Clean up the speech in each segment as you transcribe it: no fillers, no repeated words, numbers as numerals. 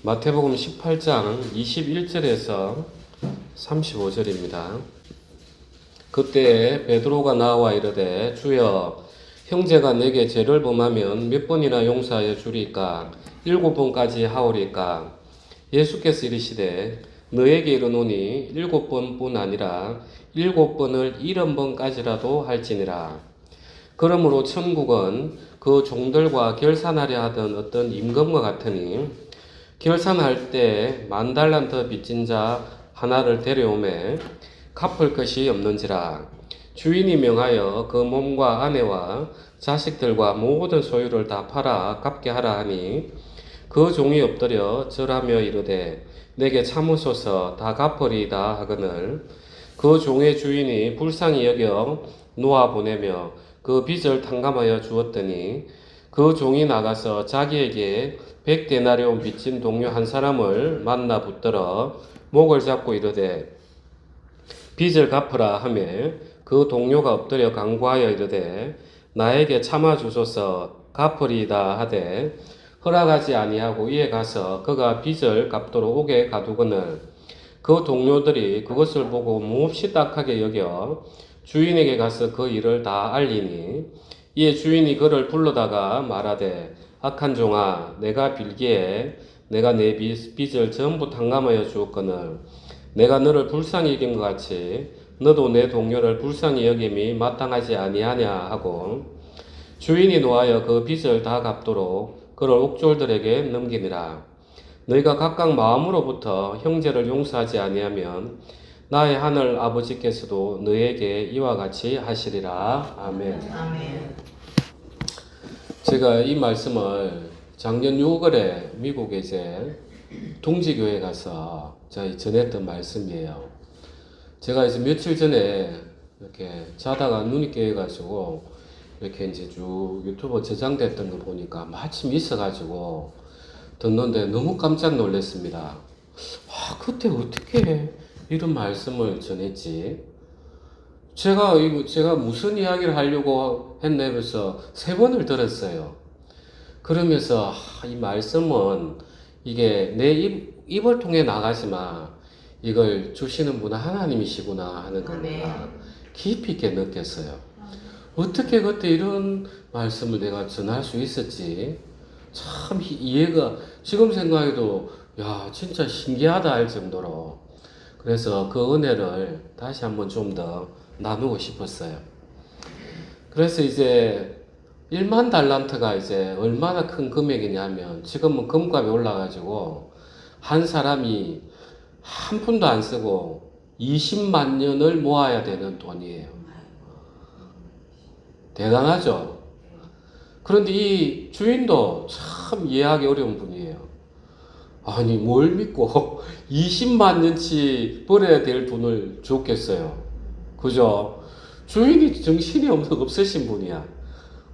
마태복음 18장 21절에서 35절입니다. 그때 베드로가 나와 이르되 주여 형제가 내게 죄를 범하면 몇 번이나 용서하여 주리까? 7번까지 하오리까? 예수께서 이르시되 너에게 이르노니 7번뿐 아니라 7번을 70번까지라도 할지니라. 그러므로 천국은 그 종들과 결산하려 하던 어떤 임금과 같으니 결산할 때 10,000달란트 빚진 자 하나를 데려오매 갚을 것이 없는지라. 주인이 명하여 그 몸과 아내와 자식들과 모든 소유를 다 팔아 갚게 하라 하니 그 종이 엎드려 절하며 이르되 내게 참으소서 다 갚으리이다 하거늘 그 종의 주인이 불쌍히 여겨 놓아 보내며 그 빚을 탕감하여 주었더니 그 종이 나가서 자기에게 100데나리온 빚진 동료 한 사람을 만나 붙들어 목을 잡고 이르되 빚을 갚으라 하매 그 동료가 엎드려 간구하여 이르되 나에게 참아 주소서 갚으리이다 하되 허락하지 아니하고 이에 가서 그가 빚을 갚도록 오게 가두거늘 그 동료들이 그것을 보고 몹시 딱하게 여겨 주인에게 가서 그 일을 다 알리니 이에 주인이 그를 불러다가 말하되 악한 종아 내가 빌기에 내가 내 빚을 전부 탕감하여 주었거늘 내가 너를 불쌍히 여긴 것 같이 너도 내 동료를 불쌍히 여김이 마땅하지 아니하냐 하고 주인이 노하여 그 빚을 다 갚도록 그를 옥졸들에게 넘기니라. 너희가 각각 마음으로부터 형제를 용서하지 아니하면 나의 하늘 아버지께서도 너희에게 이와 같이 하시리라. 아멘. 아멘. 제가 이 말씀을 작년 6월에 미국에 이제 동지교회 가서 제가 전했던 말씀이에요. 제가 이제 며칠 전에 이렇게 자다가 눈이 깨어가지고 이렇게 이제 쭉 유튜브 저장됐던 거 보니까 마침 있어가지고 듣는데 너무 깜짝 놀랐습니다. 와, 그때 어떻게 이런 말씀을 전했지? 제가 무슨 이야기를 하려고 했나 해서 3번을 들었어요. 그러면서 이 말씀은 이게 내 입을 통해 나가지만 이걸 주시는 분은 하나님이시구나 하는 걸 내가 깊이 있게 느꼈어요. 어떻게 그때 이런 말씀을 내가 전할 수 있었지? 참 이해가 지금 생각해도 야 진짜 신기하다 할 정도로 그래서 그 은혜를 다시 한번 좀 더 나누고 싶었어요. 그래서 이제 10,000달란트가 이제 얼마나 큰 금액이냐면 지금은 금값이 올라가지고 한 사람이 한 푼도 안 쓰고 20만 년을 모아야 되는 돈이에요. 대단하죠? 그런데 이 주인도 참 이해하기 어려운 분이에요. 아니 뭘 믿고 20만 년치 벌어야 될 돈을 줬겠어요. 그죠? 주인이 정신이 없으신 분이야.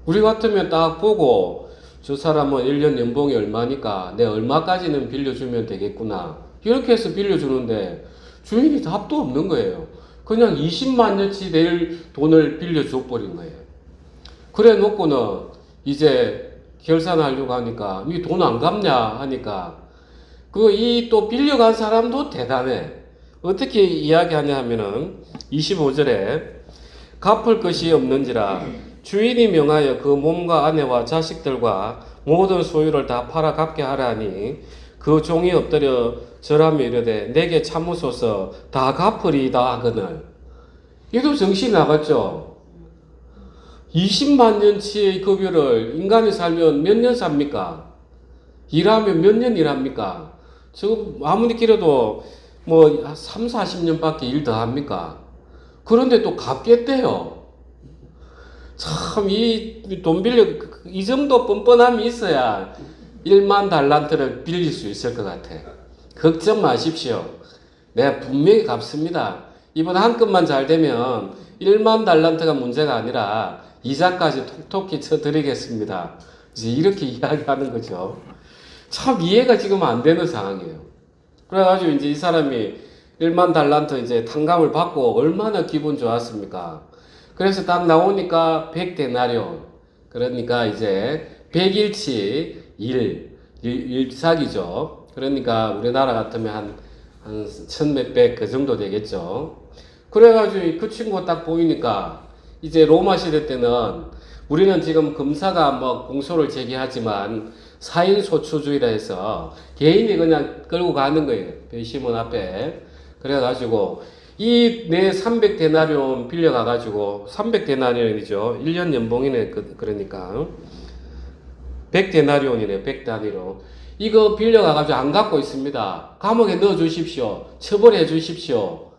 우리 같으면 딱 보고 저 사람은 1년 연봉이 얼마니까 내 얼마까지는 빌려주면 되겠구나. 이렇게 해서 빌려주는데 주인이 답도 없는 거예요. 그냥 20만 년치 될 돈을 빌려줘 버린 거예요. 그래 놓고는 이제 결산하려고 하니까 이 돈 안 갚냐 하니까 이 또 빌려간 사람도 대단해. 어떻게 이야기하냐 하면은 25절에 갚을 것이 없는지라 주인이 명하여 그 몸과 아내와 자식들과 모든 소유를 다 팔아 갚게 하라니 그 종이 엎드려 절하며 이르되 내게 참으소서 다 갚으리이다 하거늘. 이도 정신이 나갔죠. 20만 년치의 급여를 인간이 살면 몇 년 삽니까? 일하면 몇 년 일합니까? 지금 아무리 길어도 뭐 3, 40년밖에 일 더 합니까? 그런데 또 갚겠대요. 참 이 돈 빌려 이 정도 뻔뻔함이 있어야 10,000달란트를 빌릴 수 있을 것 같아. 걱정 마십시오. 내가 분명히 갚습니다. 이번 한 건만 잘 되면 10,000달란트가 문제가 아니라 이자까지 톡톡히 쳐드리겠습니다. 이제 이렇게 이야기하는 거죠. 참 이해가 지금 안 되는 상황이에요. 그래가지고 이제 이 사람이 10,000달란트 이제 탕감을 받고 얼마나 기분 좋았습니까? 그래서 딱 나오니까 100데나리온. 그러니까 이제 100일치 일사기죠. 그러니까 우리나라 같으면 한 천몇백 그 정도 되겠죠. 그래가지고 그 친구가 딱 보이니까 이제 로마 시대 때는 우리는 지금 검사가 뭐 공소를 제기하지만 사인 소추주의라 해서 개인이 그냥 끌고 가는 거예요. 배심원 앞에. 그래가지고 이 내 300데나리온 빌려가가지고 300데나리온이죠. 1년 연봉이네. 그러니까 100데나리온이네. 100단위로. 이거 빌려가가지고 안 갖고 있습니다. 감옥에 넣어 주십시오. 처벌해 주십시오.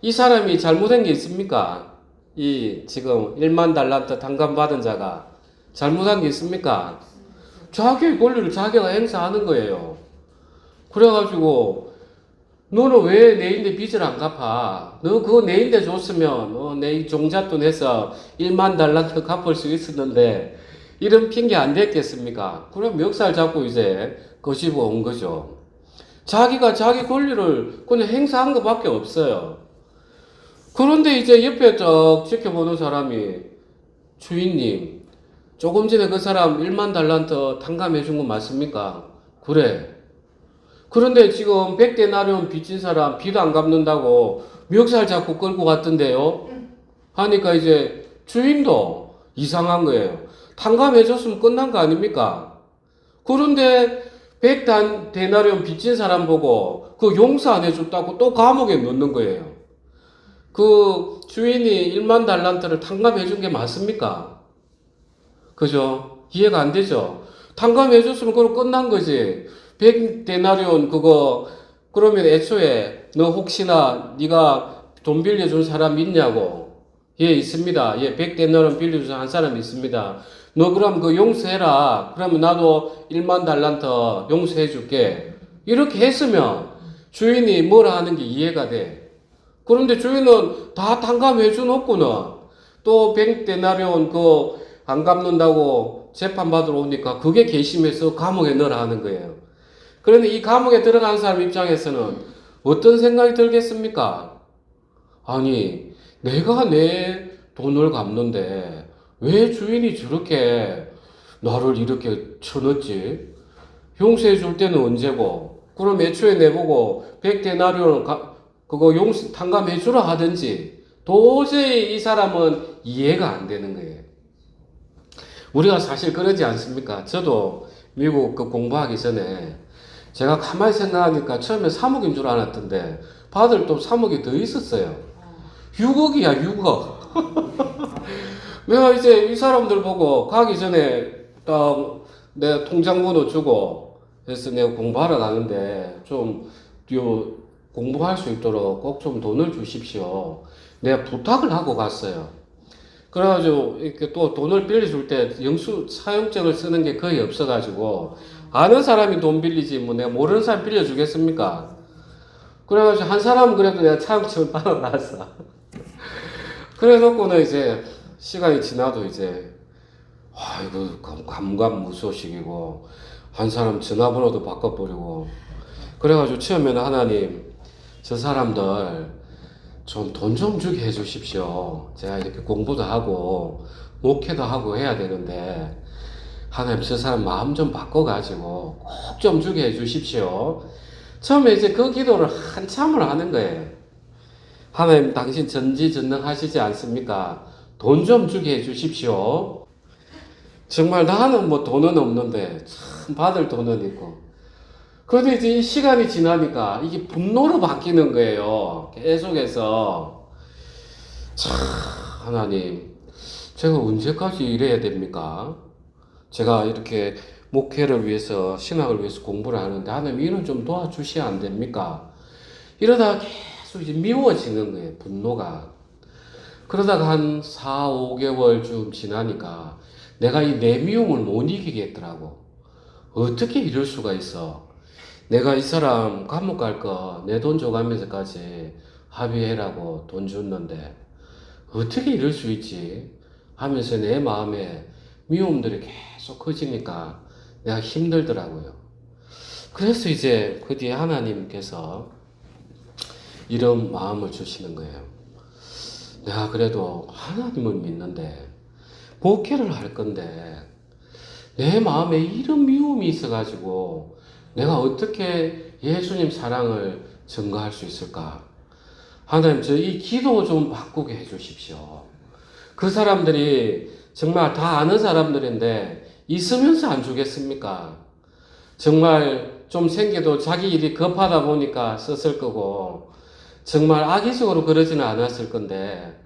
이 사람이 잘못한 게 있습니까? 이 지금 1만 달란트 탕감 받은 자가 잘못한 게 있습니까? 자기의 권리를 자기가 행사하는 거예요. 그래가지고 너는 왜 내인데 빚을 안 갚아? 너 그거 내인데 줬으면 내 종잣돈 해서 1만 달란트 갚을 수 있었는데 이런 핑계 안 됐겠습니까? 그럼 멱살 잡고 이제 거시고 온 거죠. 자기가 자기 권리를 그냥 행사한 것밖에 없어요. 그런데 이제 옆에 쭉 지켜보는 사람이 주인님 조금 전에 그 사람 1만 달란트 탕감해 준 거 맞습니까? 그래. 그런데 지금 100데나리온 빚진 사람 빚 안 갚는다고 멱살 잡고 끌고 갔던데요? 하니까 이제 주인도 이상한 거예요. 탕감해 줬으면 끝난 거 아닙니까? 그런데 100데나리온 빚진 사람 보고 그 용서 안 해줬다고 또 감옥에 넣는 거예요. 그 주인이 1만 달란트를 탕감해 준 게 맞습니까? 그죠? 이해가 안 되죠? 탕감해 줬으면 그럼 끝난 거지. 100데나리온 그거 그러면 애초에 너 혹시나 네가 돈 빌려준 사람 있냐고. 예, 있습니다. 예, 100데나리온 빌려준 한 사람 있습니다. 너 그럼 그 용서해라. 그러면 나도 1만 달란트 용서해 줄게. 이렇게 했으면 주인이 뭐라 하는 게 이해가 돼. 그런데 주인은 다 탕감해 주놓고는 또 100데나리온 그 안 갚는다고 재판 받으러 오니까 그게 괘씸해서 감옥에 넣으라 하는 거예요. 그런데 이 감옥에 들어간 사람 입장에서는 어떤 생각이 들겠습니까? 아니, 내가 내 돈을 갚는데 왜 주인이 저렇게 나를 이렇게 쳐넣지? 용서해 줄 때는 언제고? 그럼 애초에 내보고 100데나리온 그거 용서 탕감해 주라 하든지 도저히 이 사람은 이해가 안 되는 거예요. 우리가 사실 그러지 않습니까? 저도 미국 그 공부하기 전에 제가 가만히 생각하니까 처음에 3억인 줄 알았던데 받을 돈 3억이 더 있었어요. 6억이야, 6억. 내가 이제 이 사람들 보고 가기 전에 딱 내 통장번호 주고 해서 내가 공부하러 가는데 좀 공부할 수 있도록 꼭 좀 돈을 주십시오. 내가 부탁을 하고 갔어요. 그래가지고 이렇게 또 돈을 빌려줄 때 영수 사용증을 쓰는 게 거의 없어가지고 아는 사람이 돈 빌리지 뭐 내가 모르는 사람 빌려주겠습니까? 그래가지고 한 사람은 그래도 내가 사용증을 받아놨어. 그래놓고는 이제 시간이 지나도 이제 이거 감감무소식이고 한 사람 전화번호도 바꿔버리고 그래가지고 처음에는 하나님 저 사람들 좀 돈 좀 주게 해주십시오. 제가 이렇게 공부도 하고 목회도 하고 해야 되는데 하나님 저 사람 마음 좀 바꿔가지고 꼭 좀 주게 해주십시오. 처음에 이제 그 기도를 한참을 하는 거예요. 하나님 당신 전지전능하시지 않습니까? 돈 좀 주게 해주십시오. 정말 나는 뭐 돈은 없는데 참 받을 돈은 있고 그런데 이제 이 시간이 지나니까 이게 분노로 바뀌는 거예요. 계속해서. 참, 하나님, 제가 언제까지 이래야 됩니까? 제가 이렇게 목회를 위해서, 신학을 위해서 공부를 하는데, 하나님, 이는 좀 도와주셔야 안 됩니까? 이러다가 계속 이제 미워지는 거예요, 분노가. 그러다가 한 4, 5개월쯤 지나니까 내가 이 내 미움을 못 이기겠더라고. 어떻게 이럴 수가 있어? 내가 이 사람 감옥 갈 거 내 돈 줘가면서까지 합의해라고 돈 줬는데 어떻게 이럴 수 있지? 하면서 내 마음에 미움들이 계속 커지니까 내가 힘들더라고요. 그래서 이제 그 뒤에 하나님께서 이런 마음을 주시는 거예요. 내가 그래도 하나님을 믿는데 목회를 할 건데 내 마음에 이런 미움이 있어가지고 내가 어떻게 예수님 사랑을 증거할 수 있을까? 하나님, 저 이 기도 좀 바꾸게 해주십시오. 그 사람들이 정말 다 아는 사람들인데 있으면서 안 주겠습니까? 정말 좀 생겨도 자기 일이 급하다 보니까 썼을 거고 정말 악의적으로 그러지는 않았을 건데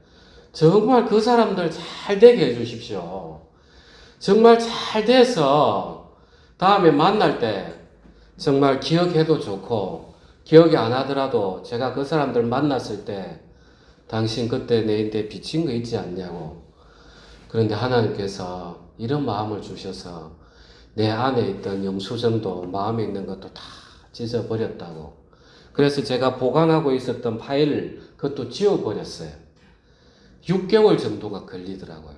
정말 그 사람들 잘 되게 해주십시오. 정말 잘 돼서 다음에 만날 때 정말 기억해도 좋고 기억이 안 하더라도 제가 그 사람들 만났을 때 당신 그때 내한테 비친 거 있지 않냐고. 그런데 하나님께서 이런 마음을 주셔서 내 안에 있던 영수증도 마음에 있는 것도 다 찢어버렸다고. 그래서 제가 보관하고 있었던 파일을 그것도 지워버렸어요. 6개월 정도가 걸리더라고요.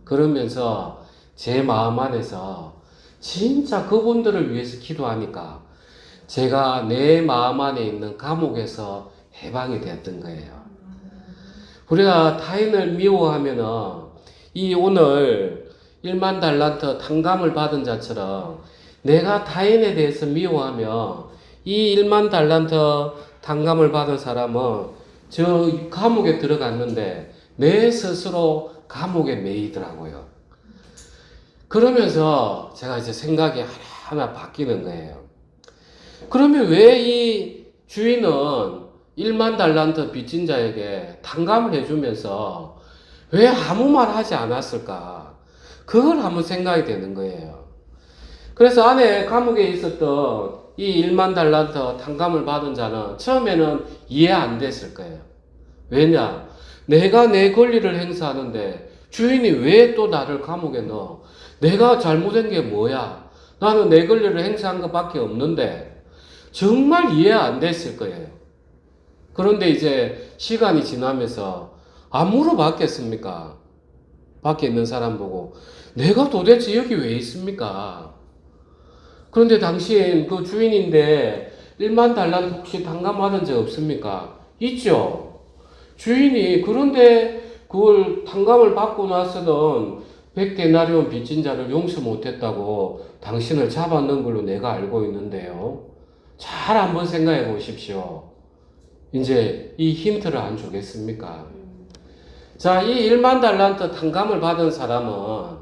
그러면서 제 마음 안에서 진짜 그분들을 위해서 기도하니까 제가 내 마음 안에 있는 감옥에서 해방이 되었던 거예요. 우리가 타인을 미워하면은 이 오늘 1만 달란트 탕감을 받은 자처럼 내가 타인에 대해서 미워하면 이 1만 달란트 탕감을 받은 사람은 저 감옥에 들어갔는데 내 스스로 감옥에 매이더라고요. 그러면서 제가 이제 생각이 하나하나 바뀌는 거예요. 그러면 왜 이 주인은 1만 달란트 빚진 자에게 탕감을 해주면서 왜 아무 말 하지 않았을까? 그걸 한번 생각이 되는 거예요. 그래서 안에 감옥에 있었던 이 1만 달란트 탕감을 받은 자는 처음에는 이해 안 됐을 거예요. 왜냐? 내가 내 권리를 행사하는데 주인이 왜 또 나를 감옥에 넣어? 내가 잘못한 게 뭐야? 나는 내 권리를 행사한 것밖에 없는데 정말 이해 안 됐을 거예요. 그런데 이제 시간이 지나면서 안 물어봤겠습니까? 밖에 있는 사람 보고 내가 도대체 여기 왜 있습니까? 그런데 당신 그 주인인데 1만 달란트 혹시 탕감받은 적 없습니까? 있죠. 주인이 그런데 그걸 탕감을 받고 나서는 100데나리온 빚진 자를 용서 못했다고 당신을 잡아넣은 걸로 내가 알고 있는데요. 잘 한번 생각해 보십시오. 이제 이 힌트를 안 주겠습니까? 자, 이 1만 달란트 탕감을 받은 사람은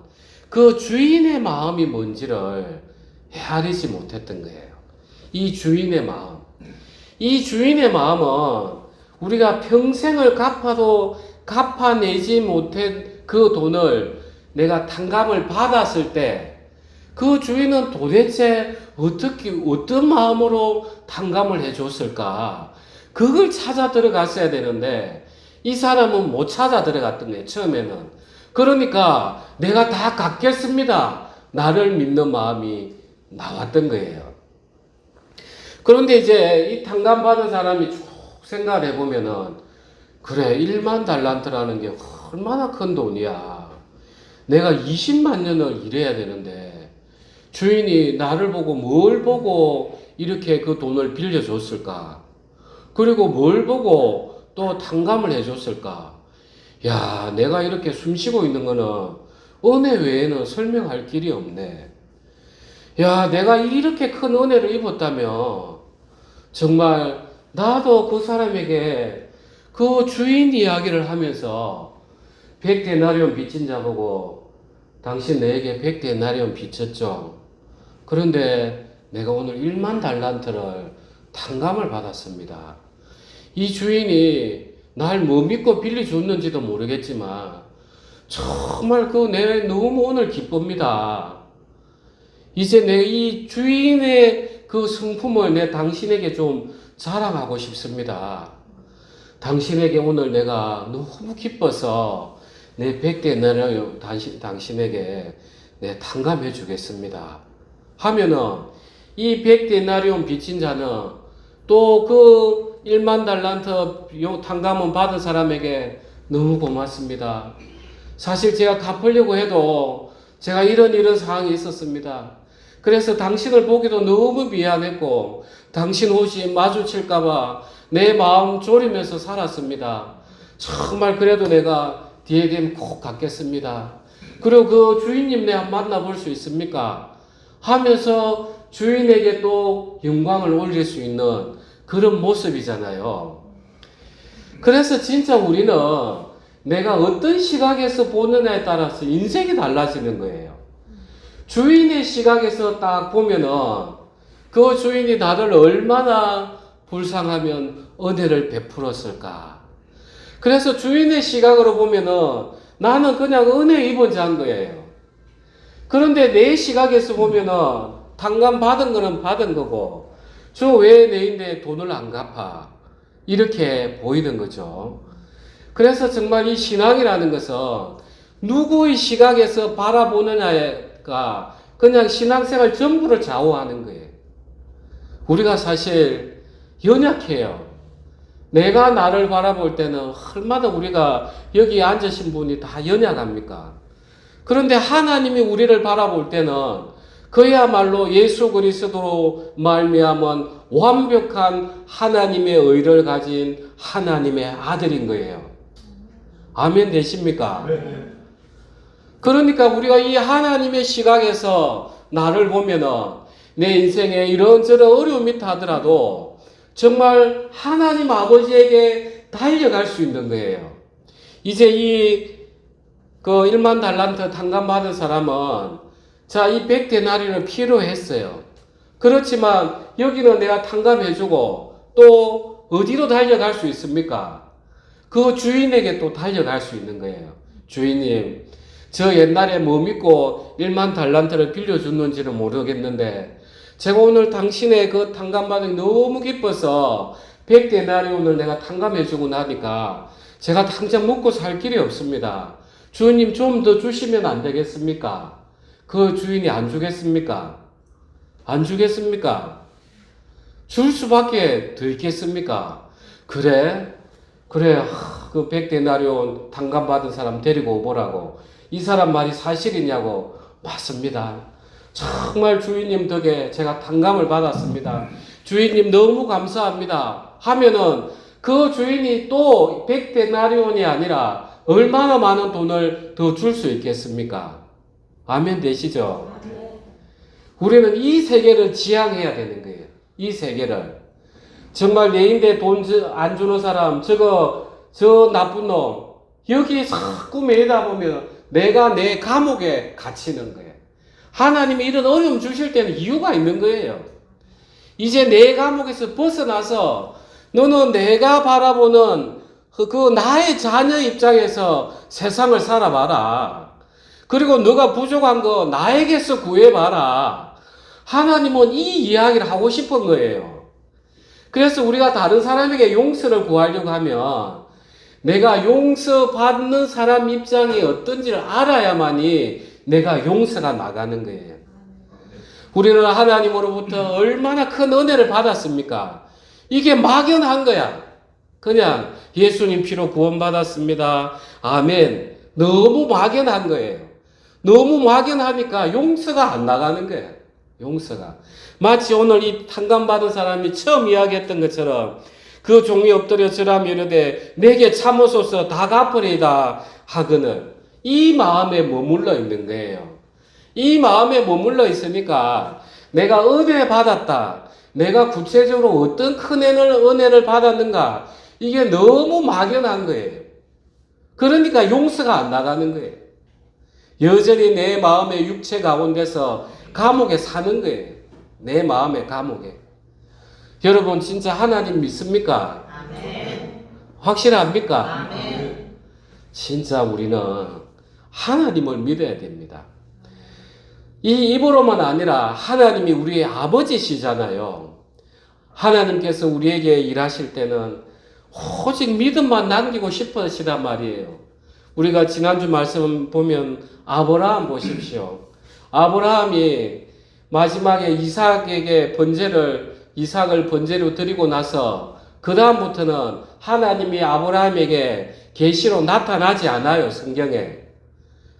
그 주인의 마음이 뭔지를 헤아리지 못했던 거예요. 이 주인의 마음. 이 주인의 마음은 우리가 평생을 갚아도 갚아내지 못한 그 돈을 내가 탕감을 받았을 때 그 주인은 도대체 어떤 마음으로 탕감을 해줬을까? 그걸 찾아 들어갔어야 되는데 이 사람은 못 찾아 들어갔던 거예요, 처음에는. 그러니까 내가 다 갚겠습니다. 나를 믿는 마음이 나왔던 거예요. 그런데 이제 이 탕감 받은 사람이 쭉 생각을 해보면은 그래, 1만 달란트라는 게 얼마나 큰 돈이야. 내가 20만 년을 일해야 되는데 주인이 나를 보고 뭘 보고 이렇게 그 돈을 빌려줬을까? 그리고 뭘 보고 또 탕감을 해줬을까? 야, 내가 이렇게 숨 쉬고 있는 거는 은혜 외에는 설명할 길이 없네. 야, 내가 이렇게 큰 은혜를 입었다면 정말 나도 그 사람에게 그 주인 이야기를 하면서 100데나리온 빚진 자 보고 당신 내게 100데나리온 빚졌죠. 그런데 내가 오늘 1만 달란트를 탕감을 받았습니다. 이 주인이 날 뭐 믿고 빌려줬는지도 모르겠지만 정말 내 너무 오늘 기쁩니다. 이제 내 이 주인의 그 성품을 내 당신에게 좀 자랑하고 싶습니다. 당신에게 오늘 내가 너무 기뻐서 내 100데나리온 당신에게 내 탕감해 주겠습니다. 하면은 이 100데나리온 빚진 자는 또 그 1만 달란트 탕감은 받은 사람에게 너무 고맙습니다. 사실 제가 갚으려고 해도 제가 이런 상황이 있었습니다. 그래서 당신을 보기도 너무 미안했고 당신 혹시 마주칠까봐 내 마음 졸이면서 살았습니다. 정말 그래도 내가 뒤에 되면 꼭 갚겠습니다. 그리고 그 주인님 내가 만나볼 수 있습니까? 하면서 주인에게 또 영광을 올릴 수 있는 그런 모습이잖아요. 그래서 진짜 우리는 내가 어떤 시각에서 보느냐에 따라서 인생이 달라지는 거예요. 주인의 시각에서 딱 보면은 그 주인이 나를 얼마나 불쌍하면 은혜를 베풀었을까. 그래서 주인의 시각으로 보면은 나는 그냥 은혜 입은 자인 거예요. 그런데 내 시각에서 보면은 탕감 받은 거는 받은 거고 저 왜 내인데 돈을 안 갚아 이렇게 보이는 거죠. 그래서 정말 이 신앙이라는 것은 누구의 시각에서 바라보느냐가 그냥 신앙생활 전부를 좌우하는 거예요. 우리가 사실 연약해요. 내가 나를 바라볼 때는 얼마나 우리가 여기 앉으신 분이 다 연약합니까? 그런데 하나님이 우리를 바라볼 때는 그야말로 예수 그리스도로 말미암은 완벽한 하나님의 의를 가진 하나님의 아들인 거예요. 아멘 되십니까? 네. 그러니까 우리가 이 하나님의 시각에서 나를 보면은 내 인생에 이런저런 어려움이 있다 하더라도 정말 하나님 아버지에게 달려갈 수 있는 거예요. 이제 이 1만 달란트 탕감 받은 사람은 자, 이 100데나리온은 필요했어요. 그렇지만 여기는 내가 탕감해주고 또 어디로 달려갈 수 있습니까? 그 주인에게 또 달려갈 수 있는 거예요. 주인님, 저 옛날에 뭐 믿고 1만 달란트를 빌려줬는지는 모르겠는데 제가 오늘 당신의 그 탕감받은 너무 기뻐서 100데나리온을 내가 탕감해주고 나니까 제가 당장 먹고 살 길이 없습니다. 주님 좀 더 주시면 안 되겠습니까? 그 주인이 안 주겠습니까? 안 주겠습니까? 줄 수밖에 더 있겠습니까? 그래? 그 100데나리온 탕감받은 사람 데리고 오보라고. 이 사람 말이 사실이냐고. 맞습니다. 정말 주인님 덕에 제가 탕감을 받았습니다. 주인님 너무 감사합니다. 하면은 그 주인이 또 100데나리온이 아니라 얼마나 많은 돈을 더 줄 수 있겠습니까? 아멘 되시죠? 우리는 이 세계를 지향해야 되는 거예요. 이 세계를. 정말 내인데 돈 안 주는 사람, 저 나쁜 놈, 여기 자꾸 매이다 보면 내가 내 감옥에 갇히는 거예요. 하나님이 이런 어려움 주실 때는 이유가 있는 거예요. 이제 내 감옥에서 벗어나서 너는 내가 바라보는 그 나의 자녀 입장에서 세상을 살아봐라. 그리고 너가 부족한 거 나에게서 구해봐라. 하나님은 이 이야기를 하고 싶은 거예요. 그래서 우리가 다른 사람에게 용서를 구하려고 하면 내가 용서받는 사람 입장이 어떤지를 알아야만이 내가 용서가 나가는 거예요. 우리는 하나님으로부터 얼마나 큰 은혜를 받았습니까? 이게 막연한 거야. 그냥 예수님 피로 구원받았습니다. 아멘. 너무 막연한 거예요. 너무 막연하니까 용서가 안 나가는 거예요. 용서가. 마치 오늘 이 탕감받은 사람이 처음 이야기했던 것처럼 그 종이 엎드려 절하며 이르되 내게 참으소서 다 갚으리이다 하거늘 이 마음에 머물러 있는 거예요. 이 마음에 머물러 있으니까 내가 은혜 받았다. 내가 구체적으로 어떤 큰 은혜를 받았는가 이게 너무 막연한 거예요. 그러니까 용서가 안 나가는 거예요. 여전히 내 마음의 육체 가운데서 감옥에 사는 거예요. 내 마음의 감옥에. 여러분 진짜 하나님 믿습니까? 아멘. 확실합니까? 아멘. 진짜 우리는 하나님을 믿어야 됩니다. 이 입으로만 아니라 하나님이 우리의 아버지시잖아요. 하나님께서 우리에게 일하실 때는 오직 믿음만 남기고 싶으시단 말이에요. 우리가 지난주 말씀 보면 아브라함 보십시오. 아브라함이 마지막에 이삭을 번제로 드리고 나서 그 다음부터는 하나님이 아브라함에게 계시로 나타나지 않아요. 성경에.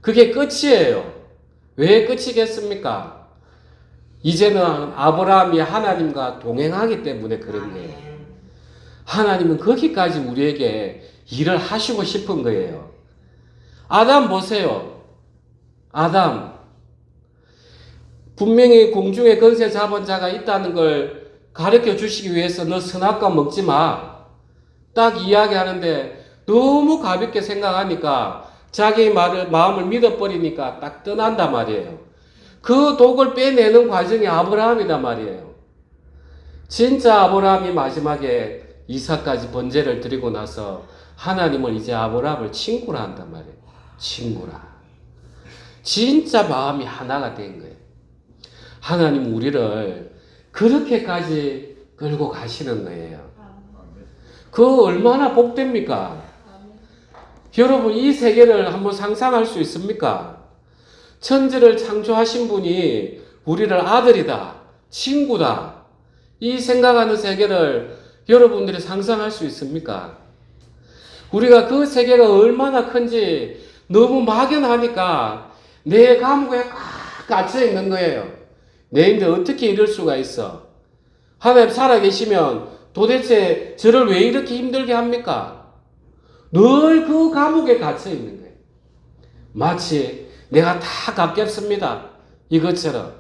그게 끝이에요. 왜 끝이겠습니까? 이제는 아브라함이 하나님과 동행하기 때문에 그런 거예요. 하나님은 거기까지 우리에게 일을 하시고 싶은 거예요. 아담 보세요. 아담. 분명히 공중에 권세 잡은 자가 있다는 걸 가르쳐 주시기 위해서 너 선악과 먹지 마. 딱 이야기하는데 너무 가볍게 생각하니까 자기 마음을 믿어버리니까 딱 떠난단 말이에요. 그 독을 빼내는 과정이 아브라함이단 말이에요. 진짜 아브라함이 마지막에 이삭까지 번제를 드리고 나서 하나님을 이제 아브라함을 친구라 한단 말이에요. 친구라. 진짜 마음이 하나가 된 거예요. 하나님 우리를 그렇게까지 끌고 가시는 거예요. 그 얼마나 복됩니까? 여러분 이 세계를 한번 상상할 수 있습니까? 천지를 창조하신 분이 우리를 아들이다, 친구다 이 생각하는 세계를 여러분들이 상상할 수 있습니까? 우리가 그 세계가 얼마나 큰지 너무 막연하니까 내 감옥에 꽉 갇혀 있는 거예요. 내인데 어떻게 이럴 수가 있어? 하나님 살아계시면 도대체 저를 왜 이렇게 힘들게 합니까? 늘 그 감옥에 갇혀 있는 거예요. 마치 내가 다 갚겠습니다. 이것처럼.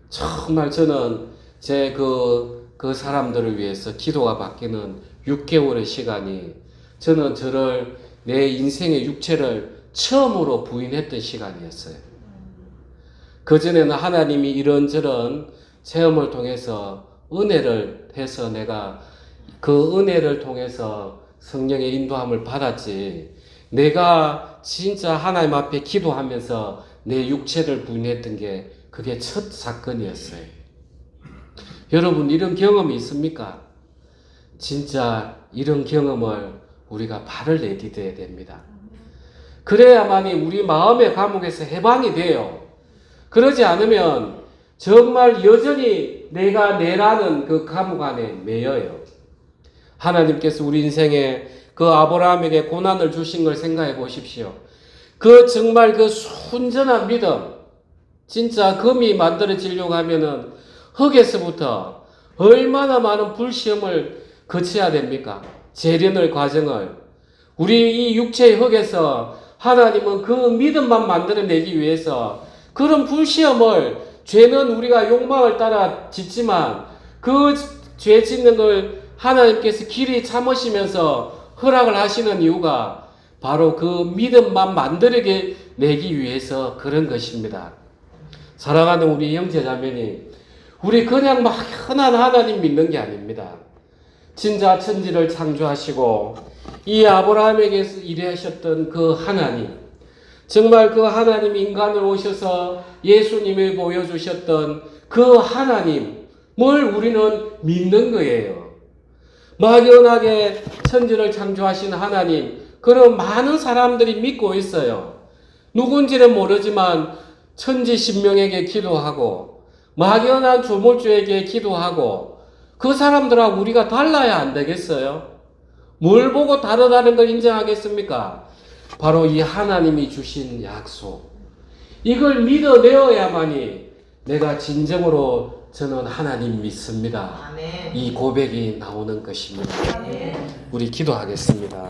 정말 저는 제 그 사람들을 위해서 기도가 바뀌는 6개월의 시간이 저는 저를 내 인생의 육체를 처음으로 부인했던 시간이었어요. 그전에는 하나님이 이런저런 체험을 통해서 은혜를 해서 내가 그 은혜를 통해서 성령의 인도함을 받았지 내가 진짜 하나님 앞에 기도하면서 내 육체를 부인했던 게 그게 첫 사건이었어요. 여러분 이런 경험이 있습니까? 진짜 이런 경험을 우리가 발을 내디뎌야 됩니다. 그래야만이 우리 마음의 감옥에서 해방이 돼요. 그러지 않으면 정말 여전히 내가 내라는 그 감옥 안에 매여요. 하나님께서 우리 인생에 그 아브라함에게 고난을 주신 걸 생각해 보십시오. 그 정말 그 순전한 믿음, 진짜 금이 만들어지려고 하면은 흙에서부터 얼마나 많은 불시험을 거쳐야 됩니까? 재련의 과정을. 우리 이 육체의 흙에서 하나님은 그 믿음만 만들어내기 위해서 그런 불시험을 죄는 우리가 욕망을 따라 짓지만 그 죄 짓는 걸 하나님께서 길이 참으시면서 허락을 하시는 이유가 바로 그 믿음만 만들어내기 위해서 그런 것입니다. 사랑하는 우리 형제자매님, 우리 그냥 막연한 하나님 믿는 게 아닙니다. 진짜 천지를 창조하시고 이 아브라함에게서 일하셨던 그 하나님, 정말 그 하나님이 인간으로 오셔서 예수님을 보여주셨던 그 하나님을 우리는 믿는 거예요. 막연하게 천지를 창조하신 하나님, 그런 많은 사람들이 믿고 있어요. 누군지는 모르지만 천지신명에게 기도하고 막연한 조물주에게 기도하고 그 사람들하고 우리가 달라야 안 되겠어요? 뭘 보고 다르다는 걸 인정하겠습니까? 바로 이 하나님이 주신 약속. 이걸 믿어내어야만이 내가 진정으로 저는 하나님 믿습니다. 아멘. 이 고백이 나오는 것입니다. 아멘. 우리 기도하겠습니다.